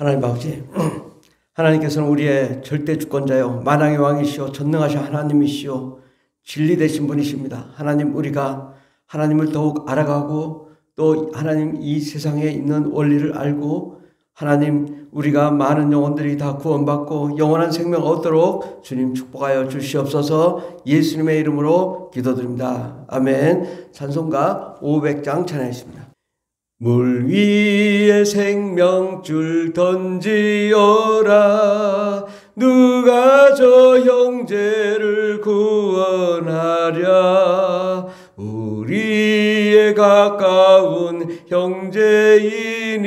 하나님 아버지, 하나님께서는 우리의 절대 주권자요 만왕의 왕이시오 전능하신 하나님이시오 진리 되신 분이십니다. 하나님, 우리가 하나님을 더욱 알아가고 또 하나님 이 세상에 있는 원리를 알고 하나님, 우리가 많은 영혼들이 다 구원받고 영원한 생명 얻도록 주님 축복하여 주시옵소서. 예수님의 이름으로 기도드립니다. 아멘. 찬송가 500장 찬양했습니다. 물 위에 생명줄 던지어라. 누가 저 형제를 구원하랴. 우리의 가까운 형제이니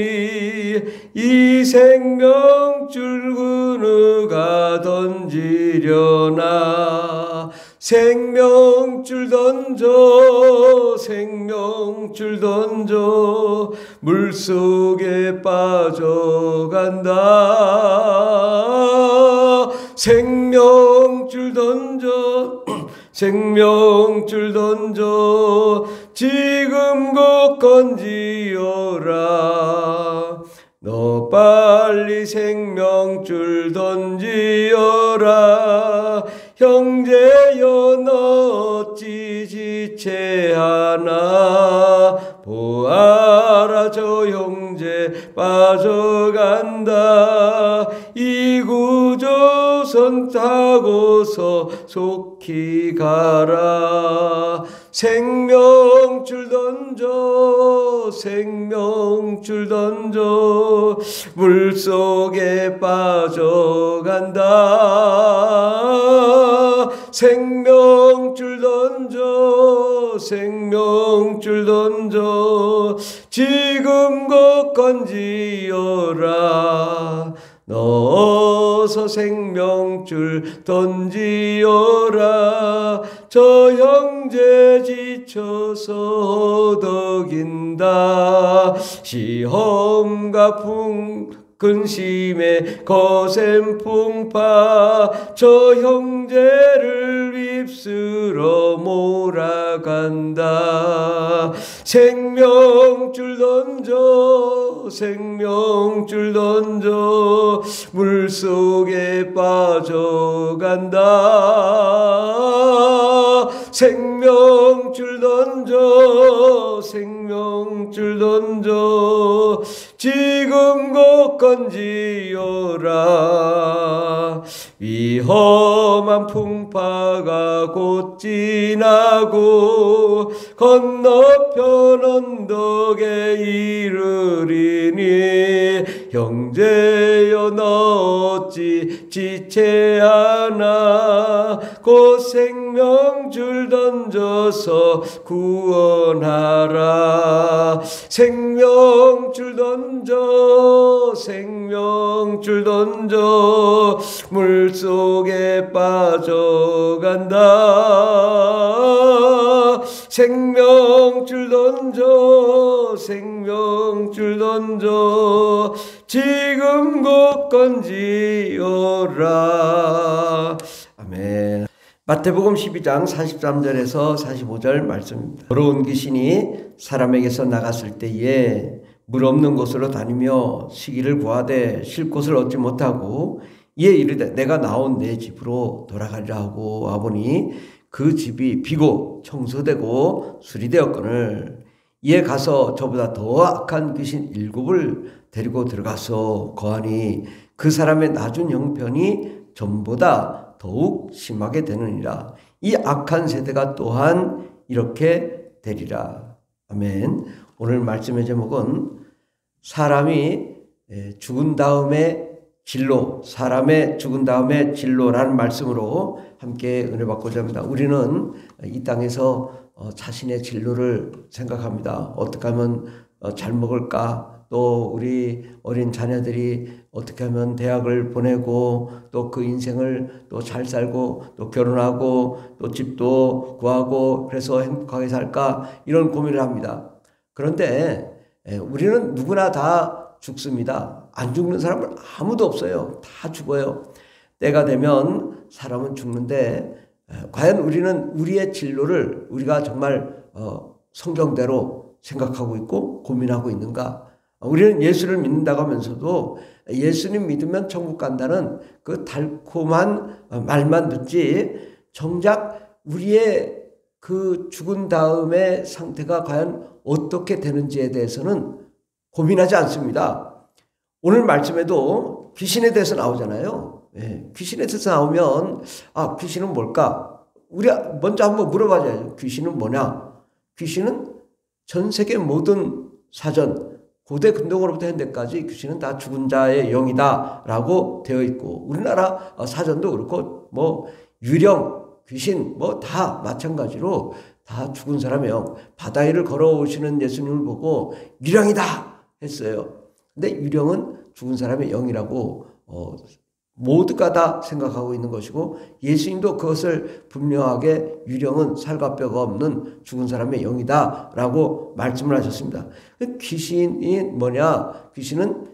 이 생명줄 그 누가 던지려나. 생명줄 던져, 생명줄 던져, 물속에 빠져간다. 생명줄 던져, 생명줄 던져, 지금 곧 건지어라. 너 빨리 생명줄 던지어라. 형제여 너 어찌 지체하나. 보아라 저 형제 빠져간다. 이 구조선 타고서 속히 가라. 생명줄 던져, 생명줄 던져, 물속에 빠져간다. 생명줄 던져, 생명줄 던져, 지금 곧 건지어라. 너 어서 생명줄 던지어라. 저 형제 지쳐서 덕인다. 시험과 근심에 거센 풍파, 저 형제를 휩쓸어 몰아간다. 생명줄 던져, 생명줄 던져, 물속에 빠져간다. 생명줄 던져, 생명줄 던져, 지금 곧 건지어라. 위험한 풍파가 곧 지나고 건너편 언덕에 이르리니 형제여 너 어찌 지체하나. 곧 생명줄 던져서 구원하라. 생명줄 던져, 생명줄 던져, 물속에 빠져간다. 생명줄 던져, 생명줄 던져, 지금 곧 건지어라. 아멘. 마태복음 12장 43절에서 45절 말씀입니다. 더러운 귀신이 사람에게서 나갔을 때에 물 없는 곳으로 다니며 시기를 구하되 쉴 곳을 얻지 못하고 이에 이르되 내가 나온 내 집으로 돌아가리라 하고 와보니 그 집이 비고 청소되고 수리되었거늘 이에 가서 저보다 더 악한 귀신 7을 데리고 들어가서 거하니 그 사람의 낮은 형편이 전보다 더욱 심하게 되느니라. 이 악한 세대가 또한 이렇게 되리라. 아멘. 오늘 말씀의 제목은 사람이 죽은 다음에 진로, 사람의 죽은 다음에 진로라는 말씀으로 함께 은혜 받고자 합니다. 우리는 이 땅에서 자신의 진로를 생각합니다. 어떻게 하면 잘 먹을까? 또 우리 어린 자녀들이 어떻게 하면 대학을 보내고 또 그 인생을 또 잘 살고 또 결혼하고 또 집도 구하고 그래서 행복하게 살까? 이런 고민을 합니다. 그런데 우리는 누구나 다 죽습니다. 안 죽는 사람은 아무도 없어요. 다 죽어요. 때가 되면 사람은 죽는데 과연 우리는 우리의 진로를 우리가 정말 성경대로 생각하고 있고 고민하고 있는가? 우리는 예수를 믿는다고 하면서도 예수님 믿으면 천국 간다는 그 달콤한 말만 듣지 정작 우리의 그 죽은 다음의 상태가 과연 어떻게 되는지에 대해서는 고민하지 않습니다. 오늘 말씀에도 귀신에 대해서 나오잖아요. 귀신에 대해서 나오면 귀신은 뭘까? 우리가 먼저 한번 물어봐야죠. 귀신은 뭐냐? 귀신은 전 세계 모든 사전 고대 근동으로부터 현대까지 귀신은 다 죽은 자의 영이다 라고 되어 있고 우리나라 사전도 그렇고 뭐 유령, 귀신 뭐 다 마찬가지로 다 죽은 사람의 영. 바다 위를 걸어오시는 예수님을 보고 유령이다 했어요. 근데 유령은 죽은 사람의 영이라고 모두가 다 생각하고 있는 것이고 예수님도 그것을 분명하게 유령은 살과 뼈가 없는 죽은 사람의 영이다 라고 말씀을 하셨습니다. 귀신이 뭐냐? 귀신은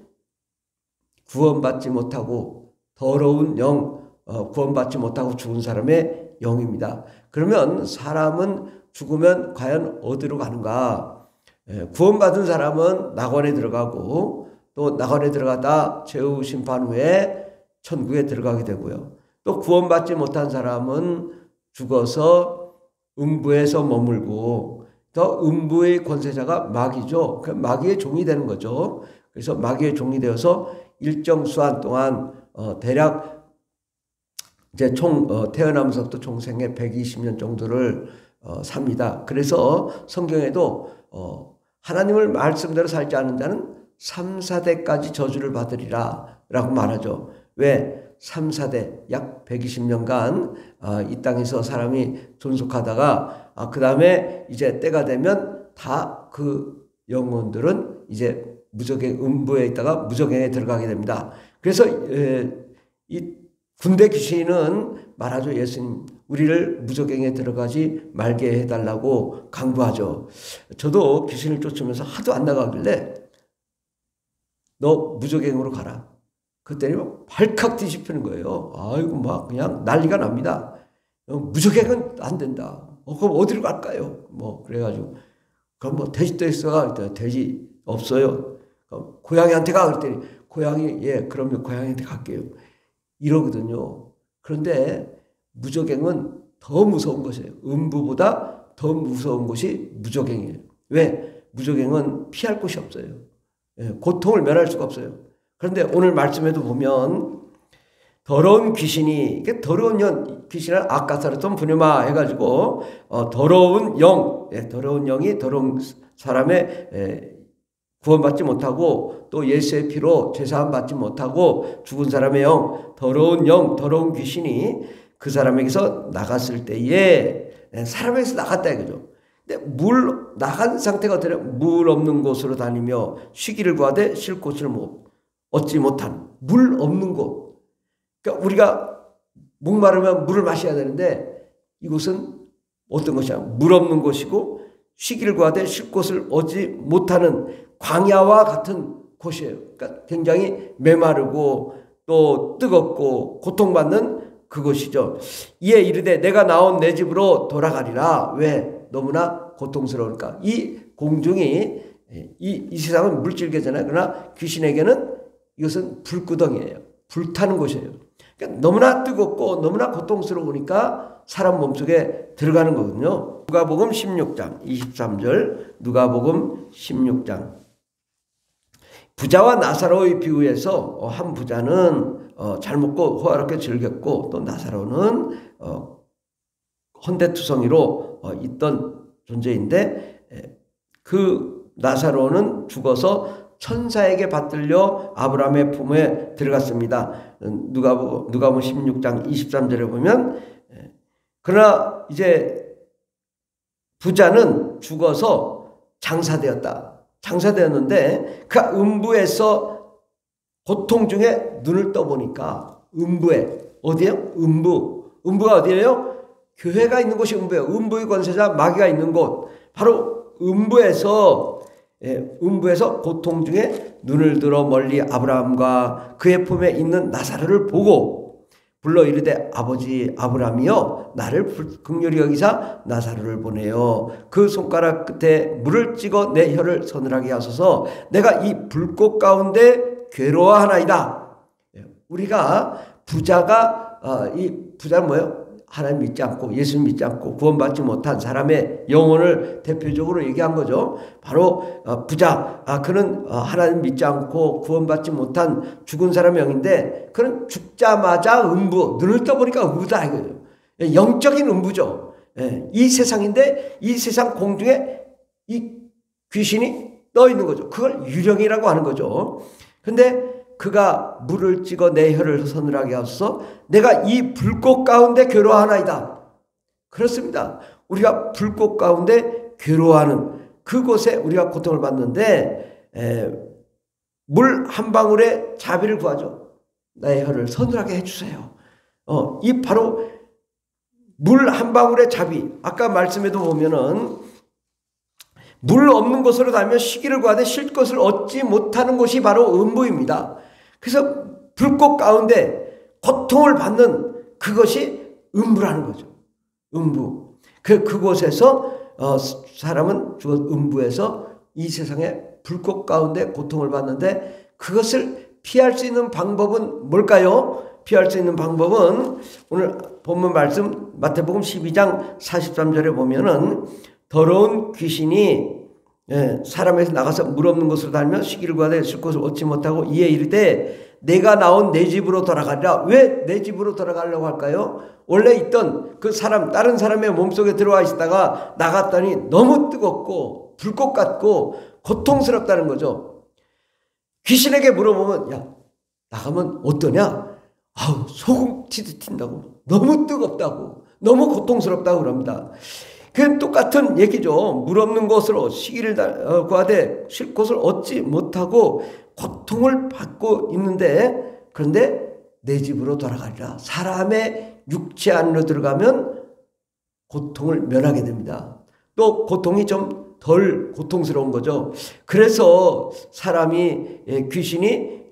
구원받지 못하고 더러운 영, 구원받지 못하고 죽은 사람의 영입니다. 그러면 사람은 죽으면 과연 어디로 가는가? 구원받은 사람은 낙원에 들어가고 또 낙원에 들어가다 최후 심판 후에 천국에 들어가게 되고요. 또 구원받지 못한 사람은 죽어서 음부에서 머물고 또 음부의 권세자가 마귀죠. 그 마귀의 종이 되는 거죠. 그래서 마귀의 종이 되어서 일정 수한 동안 대략 이제 태어나면서부터 총생애 120년 정도를 삽니다. 그래서 성경에도 하나님을 말씀대로 살지 않는 자는 3, 4대까지 저주를 받으리라 라고 말하죠. 왜? 3, 4대 약 120년간 이 땅에서 사람이 존속하다가 그 다음에 이제 때가 되면 다 그 영혼들은 이제 무적행 음부에 있다가 무적행에 들어가게 됩니다. 그래서 이 군대 귀신은 말하죠. 예수님 우리를 무적행에 들어가지 말게 해달라고 강구하죠. 저도 귀신을 쫓으면서 하도 안 나가길래 너 무적행으로 가라. 그때는 막 발칵 뒤집히는 거예요. 아이고 막 그냥 난리가 납니다. 무적행은 안 된다. 그럼 어디로 갈까요? 뭐 그래가지고 그럼 뭐 돼지도 있어가 돼지 없어요. 고양이한테 가 그랬더니 고양이 그러면 고양이한테 갈게요. 이러거든요. 그런데 무적행은 더 무서운 것이에요. 음부보다 더 무서운 것이 무적행이에요. 왜? 무적행은 피할 곳이 없어요. 고통을 면할 수가 없어요. 그런데 오늘 말씀에도 보면 더러운 귀신이 더러운 귀신을 아까사르톤 분유마 해가지고 더러운 더러운 영이 더러운 사람의 구원받지 못하고 또 예수의 피로 죄사함 받지 못하고 죽은 사람의 더러운 귀신이 그 사람에게서 나갔을 때에 사람에게서 나갔다 이거죠. 근데 나간 상태가 어떠냐? 물 없는 곳으로 다니며 쉬기를 구하되 쉴 곳을 얻지 못한 물 없는 곳. 그러니까 우리가 목마르면 물을 마셔야 되는데 이곳은 어떤 것이야? 물 없는 곳이고 쉬기를 구하되 쉴 곳을 얻지 못하는 광야와 같은 곳이에요. 그러니까 굉장히 메마르고 또 뜨겁고 고통받는 그곳이죠. 이에 이르되 내가 나온 내 집으로 돌아가리라. 왜? 너무나 고통스러우니까. 이 공중이 이 세상은 물질계잖아요. 그러나 귀신에게는 이것은 불구덩이에요. 불타는 곳이에요. 그러니까 너무나 뜨겁고 너무나 고통스러우니까 사람 몸속에 들어가는 거거든요. 누가복음 16장 23절 누가복음 16장 부자와 나사로의 비유에서 한 부자는 잘 먹고 호화롭게 즐겼고 또 나사로는 헌데투성이로 있던 존재인데 그 나사로는 죽어서 천사에게 받들려 아브라함의 품에 들어갔습니다. 누가복음 16장 23절에 보면 그러나 이제 부자는 죽어서 장사되었는데 그 음부에서 고통 중에 눈을 떠보니까 음부에 어디예요? 음부가 어디예요? 교회가 있는 곳이 음부예요. 음부의 권세자 마귀가 있는 곳 바로 음부에서 고통 중에 눈을 들어 멀리 아브라함과 그의 품에 있는 나사로를 보고 불러 이르되 아버지 아브라함이여 나를 긍휼히 여기사 나사로를 보내어 그 손가락 끝에 물을 찍어 내 혀를 서늘하게 하소서. 내가 이 불꽃 가운데 괴로워하나이다. 우리가 부자가 이 부자는 뭐예요? 하나님 믿지 않고 예수 믿지 않고 구원받지 못한 사람의 영혼을 대표적으로 얘기한 거죠. 바로 부자, 그는 하나님 믿지 않고 구원받지 못한 죽은 사람의 영인데 그는 죽자마자 음부, 눈을 떠보니까 음부다 이거죠. 영적인 음부죠. 이 세상인데 이 세상 공중에 이 귀신이 떠 있는 거죠. 그걸 유령이라고 하는 거죠. 근데 그가 물을 찍어 내 혀를 서늘하게 하소서. 내가 이 불꽃 가운데 괴로워하나이다. 그렇습니다. 우리가 불꽃 가운데 괴로워하는 그곳에 우리가 고통을 받는데 물 한 방울에 자비를 구하죠. 나의 혀를 서늘하게 해주세요. 이 바로 물 한 방울의 자비. 아까 말씀에도 보면은 물 없는 곳으로 다니며 시기를 구하되 쉴 것을 얻지 못하는 곳이 바로 음부입니다. 그래서 불꽃 가운데 고통을 받는 그것이 음부라는 거죠. 음부. 그곳에서 사람은 음부에서 이 세상에 불꽃 가운데 고통을 받는데 그것을 피할 수 있는 방법은 뭘까요? 피할 수 있는 방법은 오늘 본문 말씀 마태복음 12장 43절에 보면은 더러운 귀신이 사람에서 나가서 물 없는 곳으로 다니며 시기를 구하되 쉴 곳을 얻지 못하고 이에 이르되 내가 나온 내 집으로 돌아가리라. 왜 내 집으로 돌아가려고 할까요? 원래 있던 그 사람, 다른 사람의 몸속에 들어와 있다가 나갔더니 너무 뜨겁고 불꽃 같고 고통스럽다는 거죠. 귀신에게 물어보면 야 나가면 어떠냐? 아우 소금 치듯 튄다고, 너무 뜨겁다고, 너무 고통스럽다고 그럽니다. 그건 똑같은 얘기죠. 물 없는 곳으로 시기를 구하되 쉴 곳을 얻지 못하고 고통을 받고 있는데 그런데 내 집으로 돌아가리라. 사람의 육체 안으로 들어가면 고통을 면하게 됩니다. 또 고통이 좀 덜 고통스러운 거죠. 그래서 사람이 귀신이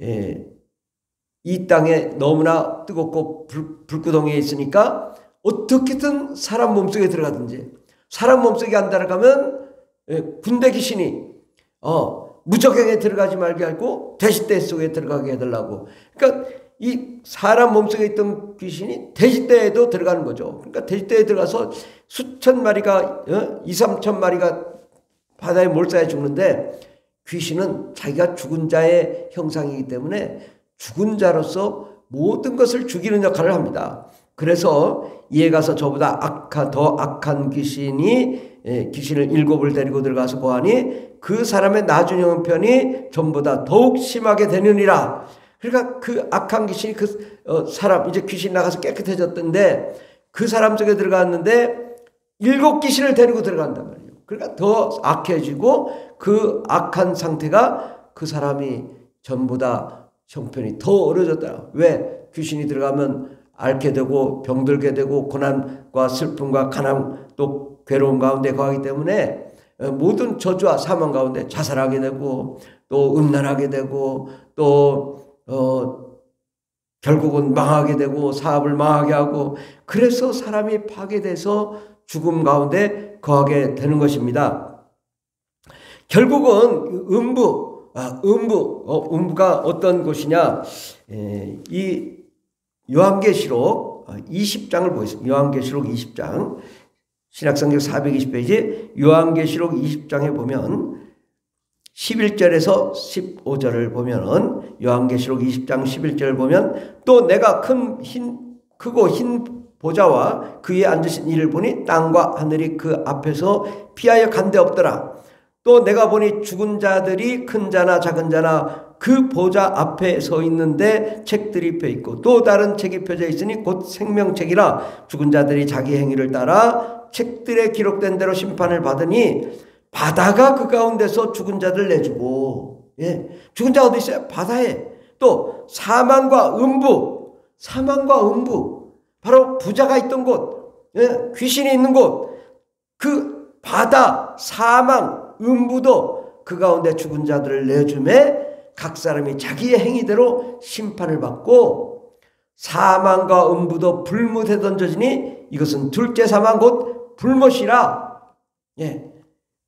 이 땅에 너무나 뜨겁고 불구덩이에 있으니까 어떻게든 사람 몸속에 들어가든지, 사람 몸속에 안 들어가면 군대 귀신이 무적행에 들어가지 말게 하고 돼지떼 속에 들어가게 해달라고. 그러니까 이 사람 몸속에 있던 귀신이 돼지떼에도 들어가는 거죠. 그러니까 돼지떼에 들어가서 수천 마리가 2, 3천 마리가 바다에 몰사해 죽는데 귀신은 자기가 죽은 자의 형상이기 때문에 죽은 자로서 모든 것을 죽이는 역할을 합니다. 그래서 이에 가서 저보다 더 악한 귀신을 7을 데리고 들어가서 보아니 그 사람의 나중 형편이 전보다 더욱 심하게 되느니라. 그러니까 그 악한 귀신이 사람, 이제 귀신 나가서 깨끗해졌던데 그 사람 속에 들어갔는데 7 귀신을 데리고 들어간단 말이에요. 그러니까 더 악해지고 그 악한 상태가 그 사람이 전보다 형편이 더 어려졌다. 왜? 귀신이 들어가면 앓게 되고 병들게 되고 고난과 슬픔과 가난 또 괴로움 가운데 거하기 때문에 모든 저주와 사망 가운데 자살하게 되고 또 음란하게 되고 또 결국은 망하게 되고 사업을 망하게 하고 그래서 사람이 파괴돼서 죽음 가운데 거하게 되는 것입니다. 결국은 음부가 어떤 곳이냐? 이 요한계시록 20장을 보겠습니다. 요한계시록 20장 신약성경 420페이지 요한계시록 20장에 보면 11절에서 15절을 보면은 요한계시록 20장 11절을 보면 또 내가 크고 흰 보좌와 그 위에 앉으신 이를 보니 땅과 하늘이 그 앞에서 피하여 간 데 없더라. 또 내가 보니 죽은 자들이 큰 자나 작은 자나 그 보좌 앞에 서 있는데 책들이 펴 있고 또 다른 책이 펴져 있으니 곧 생명책이라 죽은 자들이 자기 행위를 따라 책들에 기록된 대로 심판을 받으니 바다가 그 가운데서 죽은 자들 내주고 죽은 자 어디 있어요? 바다에. 또 사망과 음부 바로 부자가 있던 곳, 귀신이 있는 곳, 그 바다, 사망, 음부도 그 가운데 죽은 자들을 내주매 각 사람이 자기의 행위대로 심판을 받고 사망과 음부도 불못에 던져지니 이것은 둘째 사망 곧 불못이라. 예,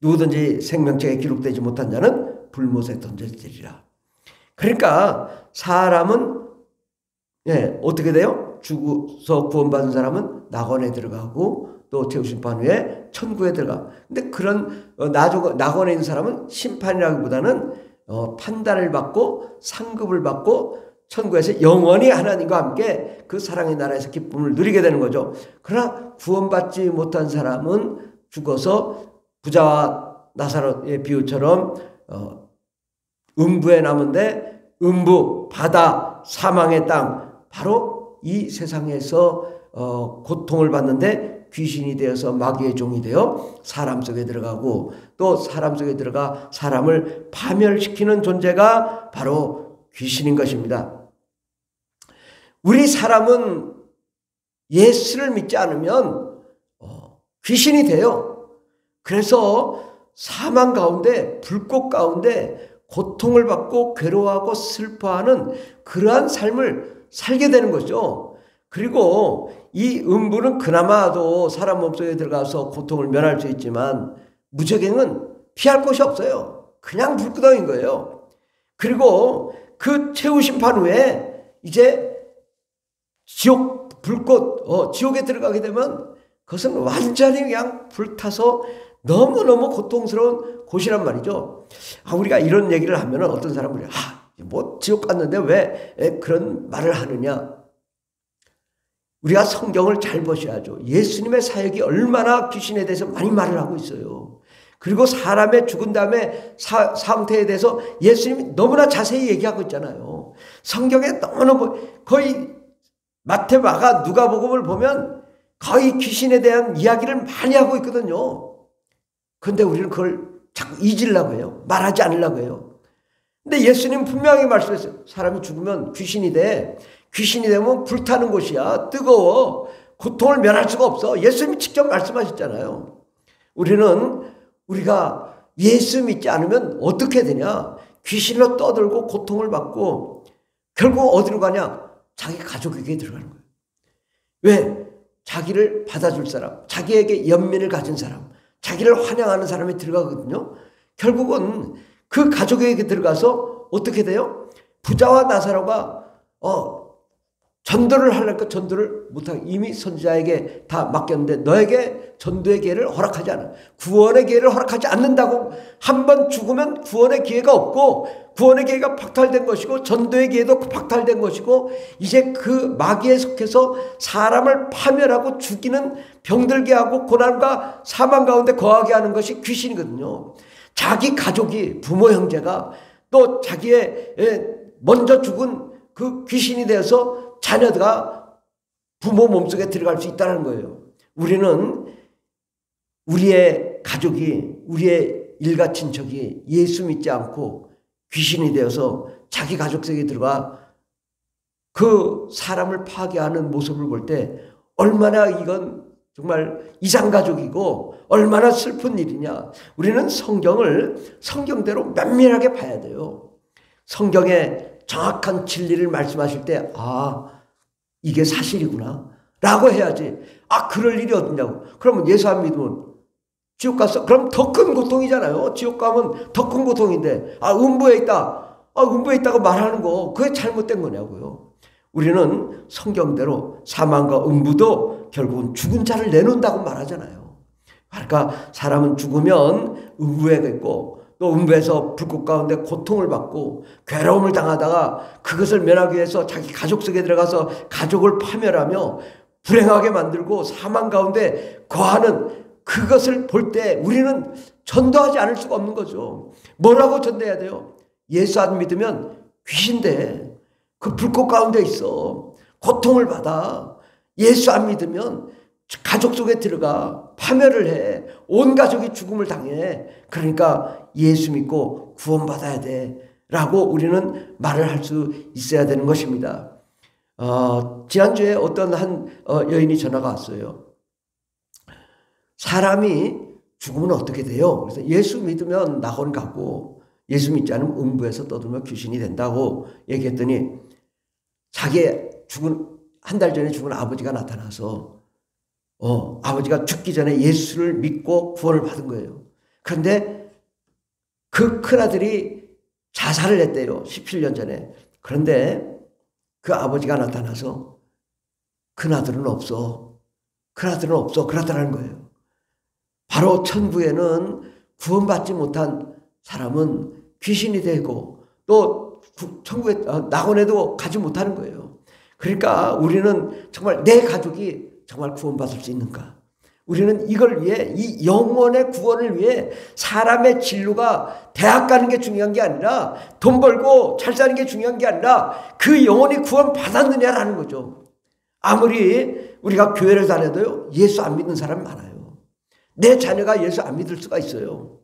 누구든지 생명책에 기록되지 못한 자는 불못에 던져지리라. 그러니까 사람은 어떻게 돼요? 죽어서 구원받은 사람은 낙원에 들어가고 또 재우심판 후에 천국에 들어가. 근데 그런 낙원에 있는 사람은 심판이라기보다는 판단을 받고 상급을 받고 천국에서 영원히 하나님과 함께 그 사랑의 나라에서 기쁨을 누리게 되는 거죠. 그러나 구원받지 못한 사람은 죽어서 부자와 나사로의 비유처럼 음부에 남은데, 음부, 바다, 사망의 땅, 바로 이 세상에서 고통을 받는데 귀신이 되어서 마귀의 종이 되어 사람 속에 들어가고, 또 사람 속에 들어가 사람을 파멸시키는 존재가 바로 귀신인 것입니다. 우리 사람은 예수를 믿지 않으면 귀신이 돼요. 그래서 사망 가운데, 불꽃 가운데 고통을 받고 괴로워하고 슬퍼하는 그러한 삶을 살게 되는 거죠. 그리고 이 음부는 그나마도 사람 몸속에 들어가서 고통을 면할 수 있지만, 무저갱은 피할 곳이 없어요. 그냥 불구덩인 거예요. 그리고 그 최후 심판 후에 이제 지옥, 불꽃, 지옥에 들어가게 되면 그것은 완전히 그냥 불타서 너무너무 고통스러운 곳이란 말이죠. 우리가 이런 얘기를 하면 어떤 사람들이 뭐 지옥 갔는데 왜 그런 말을 하느냐. 우리가 성경을 잘 보셔야죠. 예수님의 사역이 얼마나 귀신에 대해서 많이 말을 하고 있어요. 그리고 사람의 죽은 다음에 상태에 대해서 예수님이 너무나 자세히 얘기하고 있잖아요. 성경에 너무너무 거의 마태, 마가, 누가복음을 보면 거의 귀신에 대한 이야기를 많이 하고 있거든요. 그런데 우리는 그걸 자꾸 잊으려고 해요. 말하지 않으려고 해요. 근데 예수님 분명히 말씀했어요. 사람이 죽으면 귀신이 돼. 귀신이 되면 불타는 곳이야. 뜨거워. 고통을 면할 수가 없어. 예수님이 직접 말씀하셨잖아요. 우리가 예수 믿지 않으면 어떻게 되냐. 귀신으로 떠들고 고통을 받고 결국 어디로 가냐. 자기 가족에게 들어가는 거예요. 왜? 자기를 받아줄 사람, 자기에게 연민을 가진 사람, 자기를 환영하는 사람이 들어가거든요. 결국은 그 가족에게 들어가서 어떻게 돼요? 부자와 나사로가 전도를 하려니까 전도를 못하고 이미 선지자에게 다 맡겼는데 너에게 전도의 기회를 허락하지 않아. 구원의 기회를 허락하지 않는다고. 한 번 죽으면 구원의 기회가 없고 구원의 기회가 박탈된 것이고 전도의 기회도 박탈된 것이고 이제 그 마귀에 속해서 사람을 파멸하고 죽이는, 병들게 하고 고난과 사망 가운데 거하게 하는 것이 귀신이거든요. 자기 가족이, 부모 형제가 또 자기의 먼저 죽은 그 귀신이 되어서 자녀가 부모 몸속에 들어갈 수 있다는 거예요. 우리는 우리의 가족이, 우리의 일가 친척이 예수 믿지 않고 귀신이 되어서 자기 가족 속에 들어가 그 사람을 파괴하는 모습을 볼 때 얼마나 이건 정말 이상가족이고 얼마나 슬픈 일이냐. 우리는 성경을 성경대로 면밀하게 봐야 돼요. 성경에 정확한 진리를 말씀하실 때 이게 사실이구나 라고 해야지. 그럴 일이 어딨냐고. 그러면 예수 안 믿으면 지옥 갔어? 그럼 더 큰 고통이잖아요. 지옥 가면 더 큰 고통인데 음부에 있다. 음부에 있다고 말하는 거 그게 잘못된 거냐고요. 우리는 성경대로 사망과 음부도 결국은 죽은 자를 내놓는다고 말하잖아요. 그러니까 사람은 죽으면 음부에 있고 또 음부에서 불꽃 가운데 고통을 받고 괴로움을 당하다가 그것을 면하기 위해서 자기 가족 속에 들어가서 가족을 파멸하며 불행하게 만들고 사망 가운데 거하는 그것을 볼 때 우리는 전도하지 않을 수가 없는 거죠. 뭐라고 전도해야 돼요? 예수 안 믿으면 귀신돼. 그 불꽃 가운데 있어. 고통을 받아. 예수 안 믿으면 가족 속에 들어가 파멸을 해. 온 가족이 죽음을 당해. 그러니까 예수 믿고 구원받아야 돼 라고 우리는 말을 할 수 있어야 되는 것입니다. 지난주에 어떤 한 여인이 전화가 왔어요. 사람이 죽으면 어떻게 돼요? 그래서 예수 믿으면 낙원 가고 예수 믿지 않으면 음부에서 떠들며 귀신이 된다고 얘기했더니 자기 죽은 한 달 전에 죽은 아버지가 나타나서 아버지가 죽기 전에 예수를 믿고 구원을 받은 거예요. 그런데 그 큰아들이 자살을 했대요. 17년 전에. 그런데 그 아버지가 나타나서 큰아들은 없어. 큰아들은 없어. 그러더라는 거예요. 바로 천국에는 구원받지 못한 사람은 귀신이 되고 또 천국에 낙원에도 가지 못하는 거예요. 그러니까 우리는 정말 내 가족이 정말 구원받을 수 있는가? 우리는 이걸 위해 이 영혼의 구원을 위해 사람의 진로가 대학 가는 게 중요한 게 아니라 돈 벌고 잘 사는 게 중요한 게 아니라 그 영혼이 구원받았느냐라는 거죠. 아무리 우리가 교회를 다녀도요 예수 안 믿는 사람이 많아요. 내 자녀가 예수 안 믿을 수가 있어요.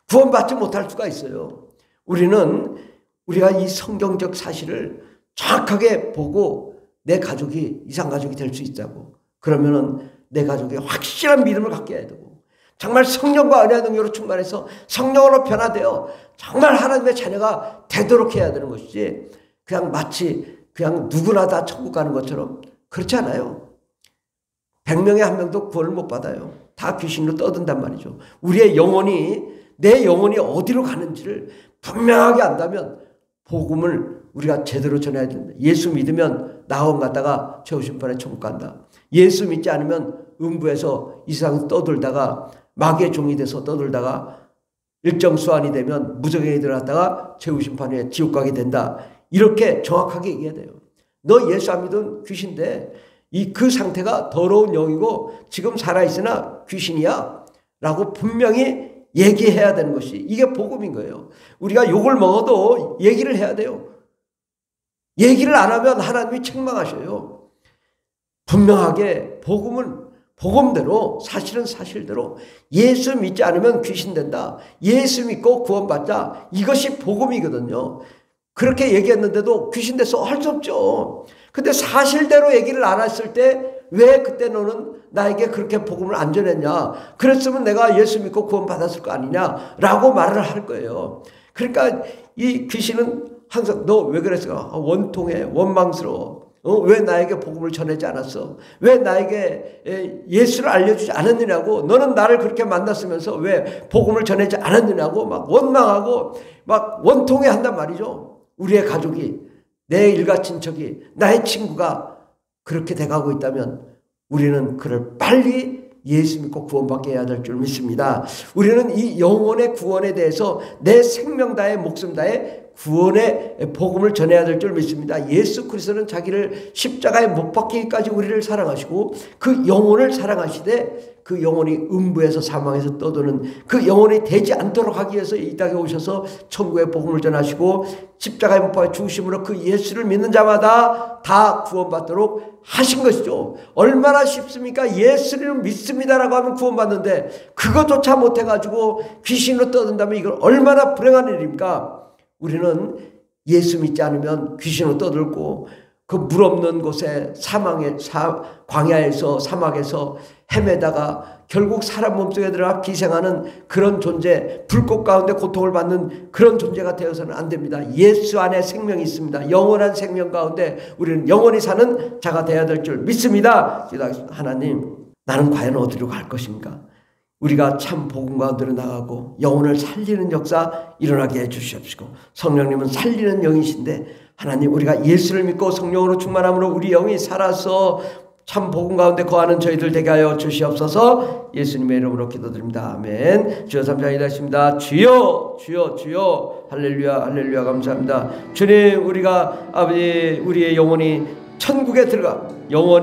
구원받지 못할 수가 있어요. 우리가 이 성경적 사실을 정확하게 보고 내 가족이 이상가족이 될 수 있다고. 그러면은 내 가족이 확실한 믿음을 갖게 해야 되고 정말 성령과 은혜와 능력으로 충만해서 성령으로 변화되어 정말 하나님의 자녀가 되도록 해야 되는 것이지 그냥 마치 그냥 누구나 다 천국 가는 것처럼 그렇지 않아요. 100명에 1명도 구원을 못 받아요. 다 귀신으로 떠든단 말이죠. 우리의 영혼이 내 영혼이 어디로 가는지를 분명하게 안다면 복음을 우리가 제대로 전해야 된다. 예수 믿으면 낙원 갔다가 최후심판에 천국 간다. 예수 믿지 않으면 음부에서 이 세상 떠돌다가 마귀의 종이 돼서 떠돌다가 일정 수완이 되면 무저갱이 들어갔다가 최후심판에 지옥 가게 된다. 이렇게 정확하게 얘기해야 돼요. 너 예수 안 믿으면 귀신인데 그 상태가 더러운 영이고 지금 살아있으나 귀신이야 라고 분명히 얘기해야 되는 것이 이게 복음인 거예요. 우리가 욕을 먹어도 얘기를 해야 돼요. 얘기를 안 하면 하나님이 책망하셔요. 분명하게 복음은 복음대로 사실은 사실대로 예수 믿지 않으면 귀신 된다. 예수 믿고 구원받자. 이것이 복음이거든요. 그렇게 얘기했는데도 귀신 돼서 할 수 없죠. 근데 사실대로 얘기를 안 했을 때 왜 그때 너는 나에게 그렇게 복음을 안 전했냐. 그랬으면 내가 예수 믿고 구원 받았을 거 아니냐라고 말을 할 거예요. 그러니까 이 귀신은 항상 너 왜 그랬어? 원통해. 원망스러워. 왜 나에게 복음을 전하지 않았어? 왜 나에게 예수를 알려주지 않았느냐고. 너는 나를 그렇게 만났으면서 왜 복음을 전하지 않았느냐고 막 원망하고 막 원통해 한단 말이죠. 우리의 가족이, 내 일가 친척이, 나의 친구가 그렇게 돼가고 있다면 우리는 그를 빨리 예수 믿고 구원받게 해야 될 줄 믿습니다. 우리는 이 영혼의 구원에 대해서 내 생명 다해 목숨 다해 구원의 복음을 전해야 될 줄 믿습니다. 예수 그리스도는 자기를 십자가에 못 박히기까지 우리를 사랑하시고 그 영혼을 사랑하시되 그 영혼이 음부에서 사망해서 떠도는 그 영혼이 되지 않도록 하기 위해서 이 땅에 오셔서 천국의 복음을 전하시고 십자가에 못 박혀 죽으심으로 그 예수를 믿는 자마다 다 구원받도록 하신 것이죠. 얼마나 쉽습니까? 예수를 믿습니다라고 하면 구원받는데 그것조차 못해가지고 귀신으로 떠든다면 이건 얼마나 불행한 일입니까? 우리는 예수 믿지 않으면 귀신으로 떠들고 그 물 없는 곳에 광야에서 사막에서 헤매다가 결국 사람 몸속에 들어가 기생하는 그런 존재, 불꽃 가운데 고통을 받는 그런 존재가 되어서는 안 됩니다. 예수 안에 생명이 있습니다. 영원한 생명 가운데 우리는 영원히 사는 자가 되어야 될 줄 믿습니다. 하나님, 나는 과연 어디로 갈 것인가? 우리가 참 복음 가운데로 나가고 영혼을 살리는 역사 일어나게 해주시옵시고 성령님은 살리는 영이신데 하나님 우리가 예수를 믿고 성령으로 충만함으로 우리 영이 살아서 참 복음 가운데 거하는 저희들 되게 하여 주시옵소서. 예수님의 이름으로 기도드립니다. 아멘. 주여 감사합니다. 하십니다. 주여 주여 주여 할렐루야 할렐루야 감사합니다. 주님 우리가 아버지 우리의 영혼이 천국에 들어가 영원히